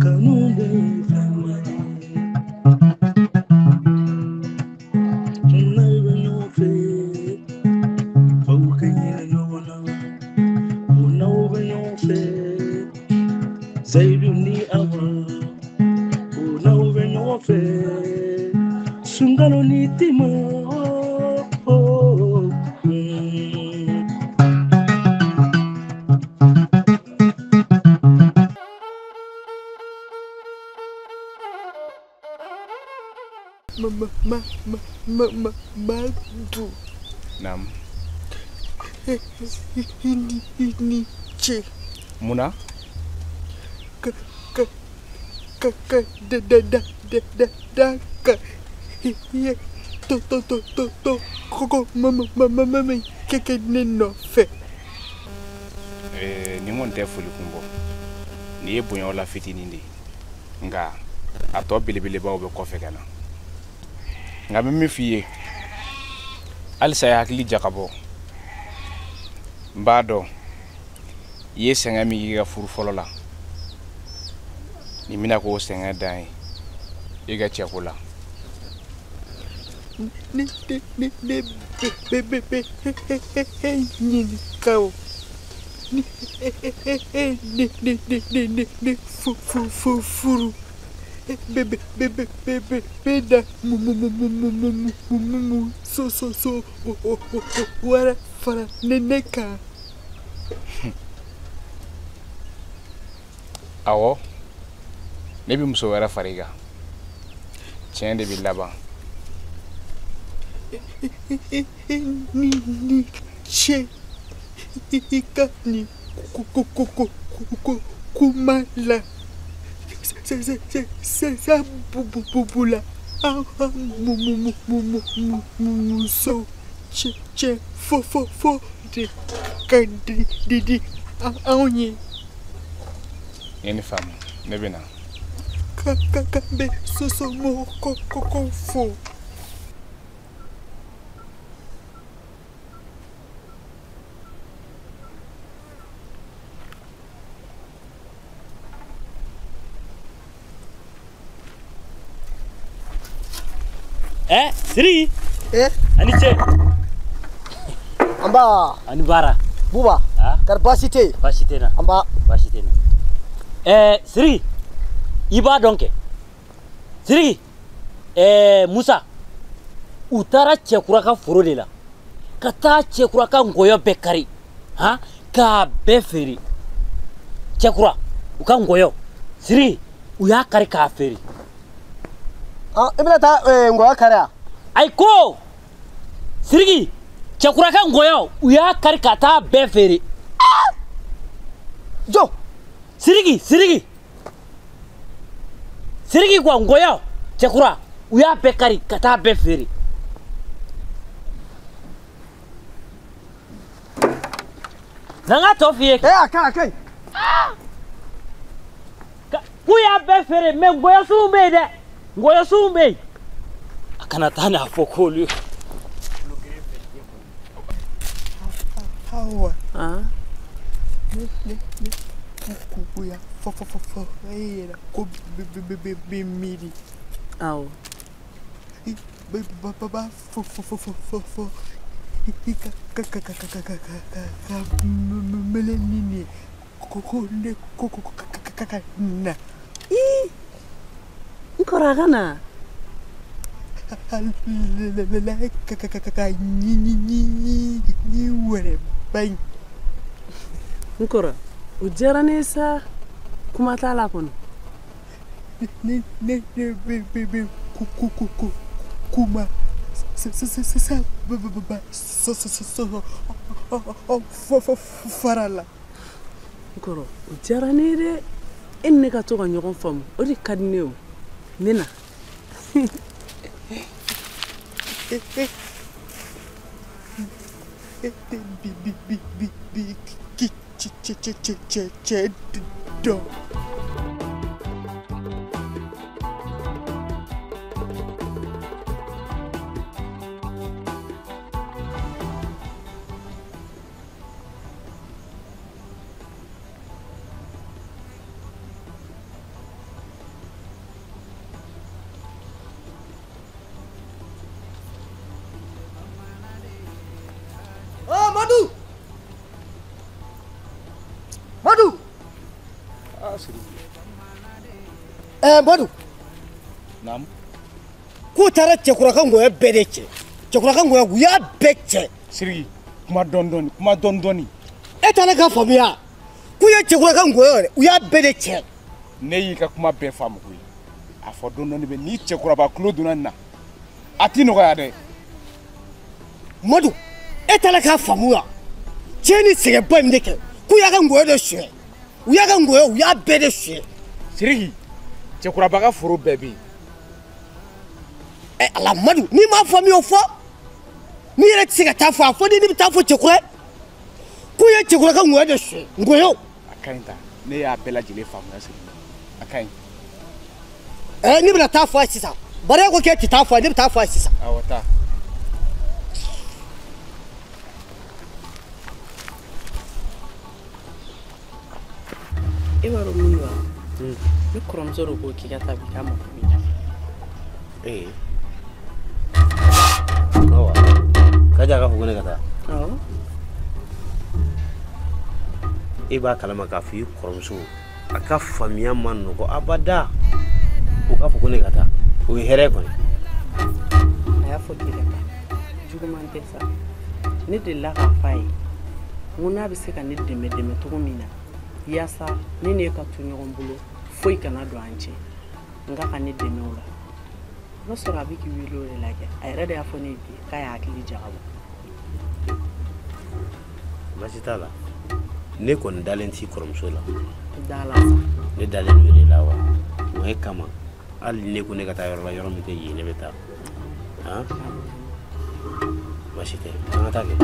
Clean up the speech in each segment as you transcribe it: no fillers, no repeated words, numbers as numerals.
kanumbe famani naiwe nyofe fawkanyina nyona unauwe nyofe zaidu ni awa unauwe nyofe sungalo ni tima Madu. Naam. Ini che. Muna? Mama keke neno fe. Ni ngon te fuli kumbo. Ni e bonya la fitini ndi. Nga ato bilibili ba obe kofe kana. Nga mimi fiye. Alisa ya hakili jakabo. Mbado. Ye senga mi yiga furu folo la. Ni mina ko senga dai. Yiga chakula. Ni kao. Furu. Beda so wara fara neneka. Awo. Nebi muso wara fariga. Chende bi laba. Ni che ikani kumala sa bubula so che fo de kandidi aonye Yeni fam. Nebi na. Be so mo fo. Siri. Aniche. Amba. Anibara. Buba. Karbasite. Basite na. Amba. Basite na. Siri. Iba donke. Siri. Musa. Utara chekura ka foro de la. Kata chekura ka ngoyo bekari. Ha? Ka beferi. Chekura. Uka ngoyo. Siri. Uya kari ka feri. Ibla ta ngoyo kara. Aiko. Sirigi. Chekura ka ngoyo. Uya kari ka ta beferi. Jo. Sirigi kwa ngoyo. Chekura. Uya bekari ka ta beferi. Nanga tofiye. Kai. Kuya beferi me ngoyo sumbe de. Ngoyo sumbe. Akana tana afokolu. Hawa. Ne. Kuya fo era ko miri. Aw. Baba fo melenini kokone kokana. Nkoragana. Ni were bang. Nkora, ujera nesa kuma tala kono. Ne kuma sa farala. Nkora, ujera nere enne ka to ka ɲɔgɔn faamu. O de ka di ne o. Nena. Do. Madu. Nam. Ku tara cekura kan goye bede ce. Cekura kan goye ya becce. Siri kuma dondoni. E tana ka famiya. Ku ye cekura kan goye ya bede ce. Ne yi ka kuma bɛɛ faamu koyi. A fɔ dondoni bɛ ni cɛkura ba kulo donna na. A ti nɔgɔya dɛ. Madu, e tana ka faamuya. Cɛni sɛgɛnba min de kɛ. Ku ya kan goye de suɲɛ. U ya kan goye u ya bede suɲɛ. Siriki cɛkura ba ka foro bɛɛ bɛ yen. Ala Madu, ni ma faamuya o fɔ. Ni yɛrɛ tɛ se ka taa fɔ a fɔ ni bɛ taa fɔ cɛkura. Ku ye cɛkura kan goye de suɲɛ. Ngoyo. A ka ɲi ta. Ne y'a bɛɛ lajɛlen faamuya Siriki. A ka ɲi. Ni bɛna taa fɔ a ye sisan. Bari e ko k'e tɛ taa fɔ a ye, ne bɛ taa fɔ a ye sisan. Awɔ taa. E b'a dɔn mun ye wa? Ne kɔrɔmuso de ko k'i ka taa bi k'a mako b'i la. Awa. Kaja ka fɔ ko ne ka taa. Awɔ. E b'a kalama k'a fɔ i kɔrɔmuso a ka faamuya ma nɔgɔ abada. O k'a fɔ ko ne ka taa. O ye hɛrɛ kɔni. A y'a fɔ k'i ka taa. Juguman tɛ sa. Ne delila k'a fɔ a ye. N ko n'a bɛ se ka ne dɛmɛ cogo min na. Yaasa ne n'e ka to ɲɔgɔn bolo foyi kana don an cɛ. Nka ka ne dɛmɛ o la. N'o sɔrɔ a bɛ k'i wele o de la kɛ. A yɛrɛ de y'a fɔ ne ye bi k'a y'a hakili jagabɔ. Baasi t'a la. Ne kɔni dalen t'i kɔrɔmuso la. Dala sa. Ne dalen do de la wa. O ye kama. Hali ne ko ne ka taa yɔrɔ la yɔrɔ min tɛ yen ne bɛ taa. Han? Baasi tɛ. An ka taa kɛ.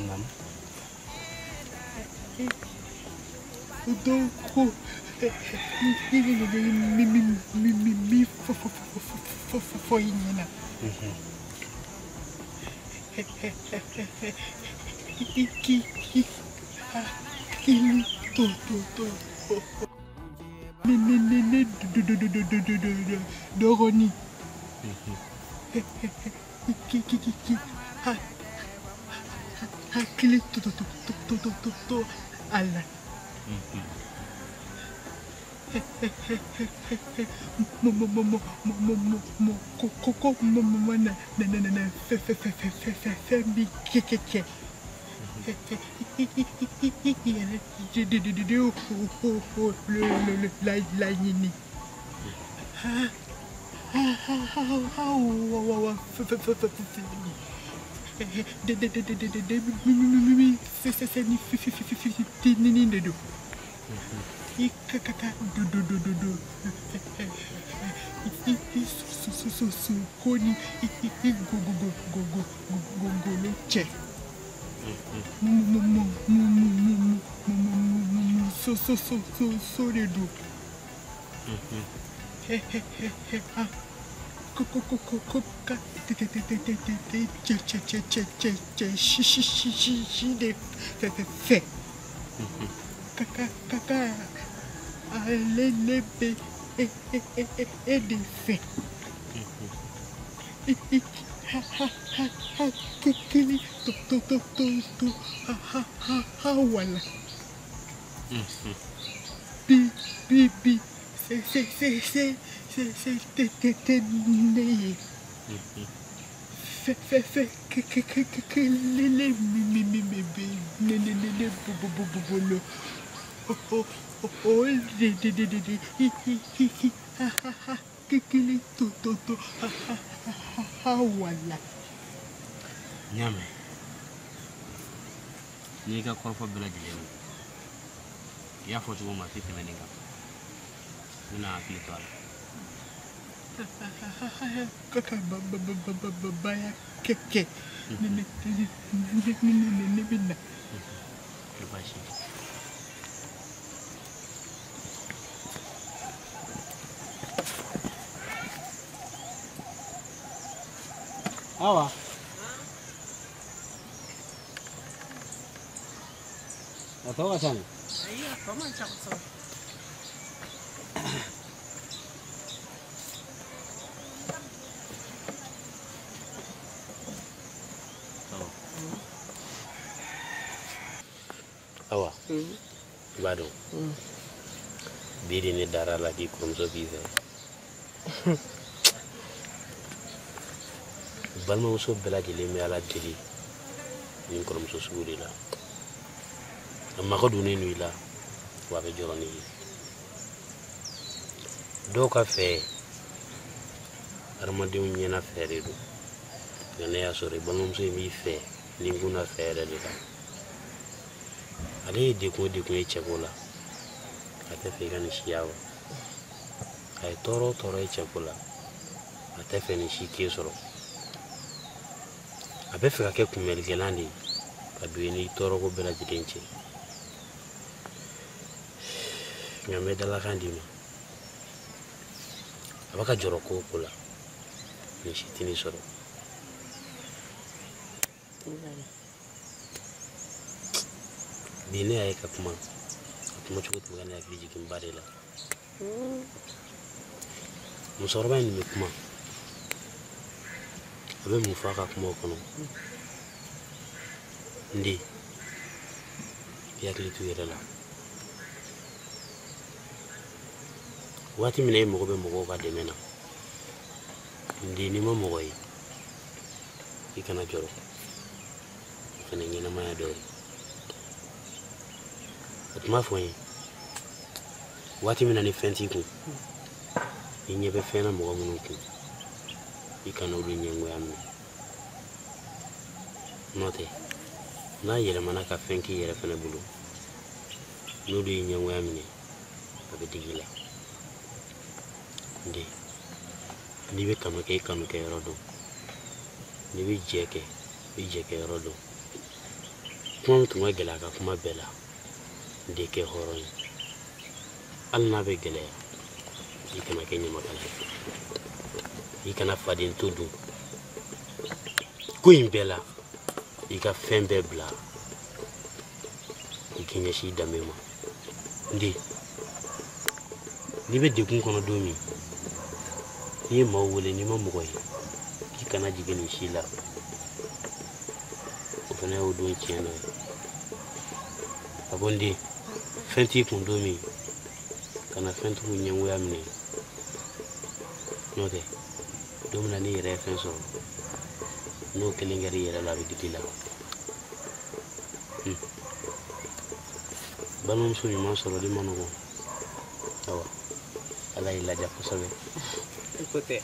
Nam. Dogoni. Hakili to Allah. Nyame. Ni ka kɔrɔfɔ bɛɛ lajɛlen. I y'a fɔ cogo min a tɛ tɛmɛ nin kan. N bɛna hakili to a la. Kaka baya keke. Ne bina. Tɛ baasi ye. Awa. Atau apa sana? Iya, paman cakap. Awa. Bado. Biri ni dara lagi kurumso bize. Balma uso bela gilimi ala dili. Ni kurumso suguri la. Amma ko duni nui la. Wa be joroni. Do ka fe. Armadi unyena fere do. Ngane ya sore balma uso mi fe. Linguna fere de la. Ale de ko e chagola. Ate fe gani shiawa. Ay toro e chagola. Ate fe ni shike soro. Abe fe ka ke kumel gelandi. Kadueni toro ko bela jidenche. Nyame dala kandima. Abaka joroko kula. Ni shitini soro. Bine ay kapma. Kapma chukut magana ya kriji kimbare la. Musorba ni mekuma. Abe mufaka kuma kono. Ndi. Yakli tu yere la. Wati mine mogo be mogo ka demena. Ndi ni mo mogo yi. Ikana joro. Ikana nyina maya dori. Atma fwenye. Wati mina ni fenti ku. Inyebe fena mogo munuku. Ikana ulu nyengu ya mne. Note. Na yere manaka fenki yere fene bulu. Nudu nyengu ya mne. Abedigila. Ndi. Nibe kanuke rodo. Nibe jeke rodo. Kuma mtunga gela ka kuma bela. Ndeke horoy. Alna be gele. Ikana kenya makala. Ikana fadin tudu. Ku imbela. Ika fembe bla. Ikenya shi damema. Ndi. Nibe dekun kono domi. Ni mawule ni mamugoy. Ikana jigeni shila. Ofana udun cheno. Abondi fenti kundomi kana fenti kunyengu ya mne. Note. Domina ni referenso. No kelingari yera la bidila. Balon so mi mansoro di manogo. Awa. Ala ila ja ko sabe. Écoutez.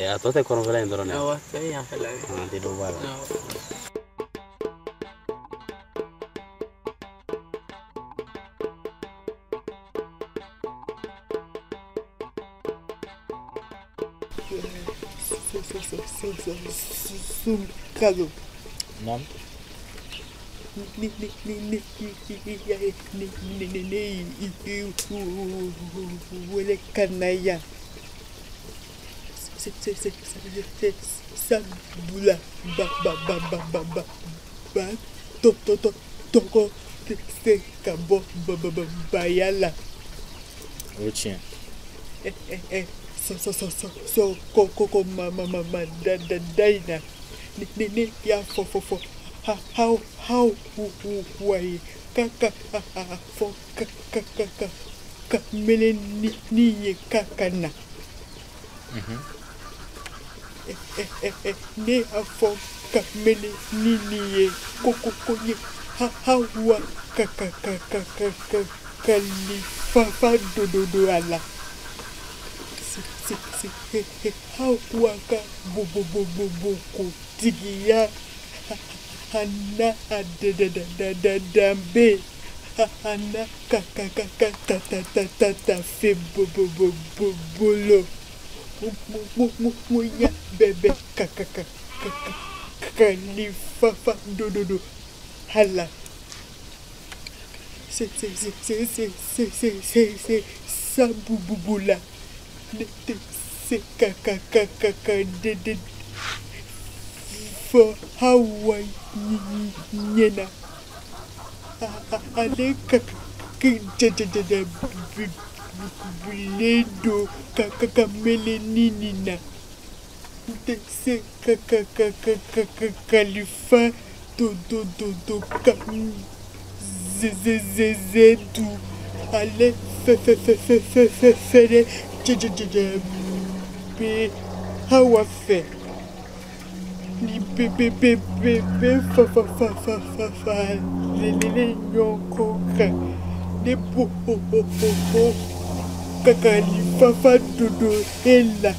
A toi te kono vela indorone. Awa, te ya fela. Te do bala. Caso. Não. Huele canalla. Sabula ba toko se cabo bayala. Rotinha. So coco mama daina. Ni ya fo how why kaka fo kaka mele ni kakana. Ne afo kamele nini koko ye hawa kalifa do ala hawa ka bo tigiya hana dambe hana ta fe bolo munya bebe kalifa do hala se sabubula se de for Hawaii nyena ale biledo kaka mele nini na se Khalifa do zedu ale fere be hawa fe ni bebe fa le nyoko ka ne po Khalifa fa do ella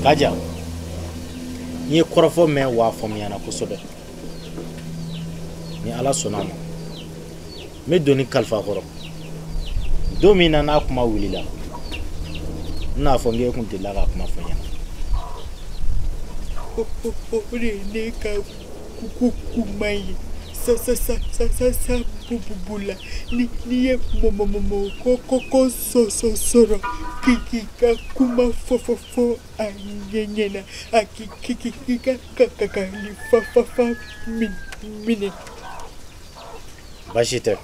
Kaja ni korofo me wa fomya na kusobe ni ala sonama me doni kalfa koro domina na kuma wulila na fonge kun de la kuma fonya ne ka kumai sa bubula ni mo ko soro kika kuma fo anyenyena akika Khalifa mine bashite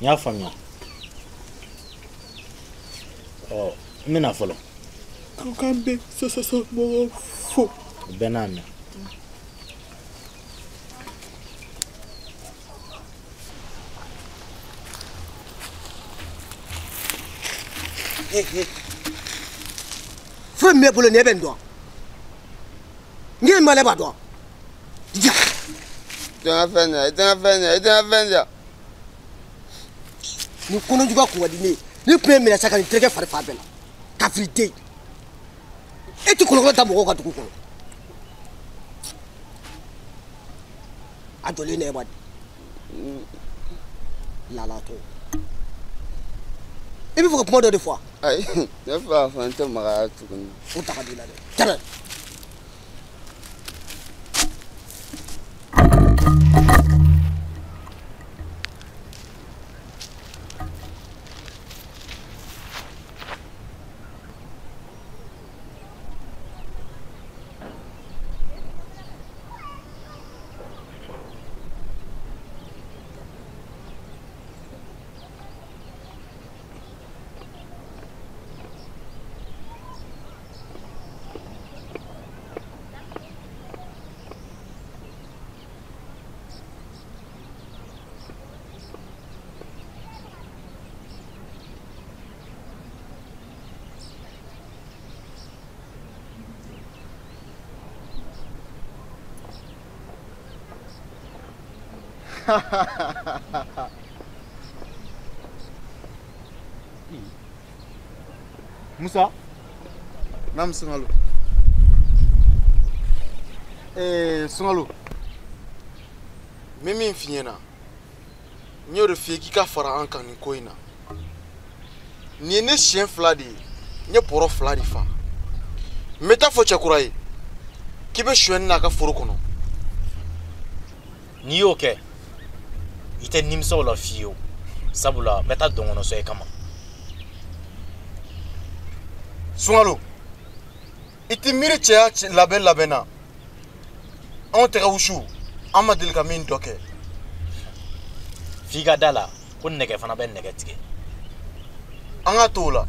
nya famia mina folo kambe so mo fo benana Fue me bolo ne bendo. Ngi male ba do. Dija. Ita. Ni kono juga ko wadi ni pe me saka ni treke fare fa bela. Kafrite. E ti ko ta mo ko ta ko. Adole ne ba. La to. Et puis, vous répondez deux fois. Aïe, deux fois, fantôme, tout le monde. On t'a dit là. Tiens. Musa Nam Sungalo. Sungalo. Mimi fiena. Nyo de fie ki ka fara an kan ni koina. Ni ne chien fladi. Nye poro fladi fa. Meta fo chakuraye. Ki be shwen na ka foro kono. ni yoke ite nimso la fiyo sabula meta dongono so e kama Sungalo. Iti mire chea labena. On te raushu. Amadil kamin doke. figa dala kun nege fana ben nege tige Anga tola.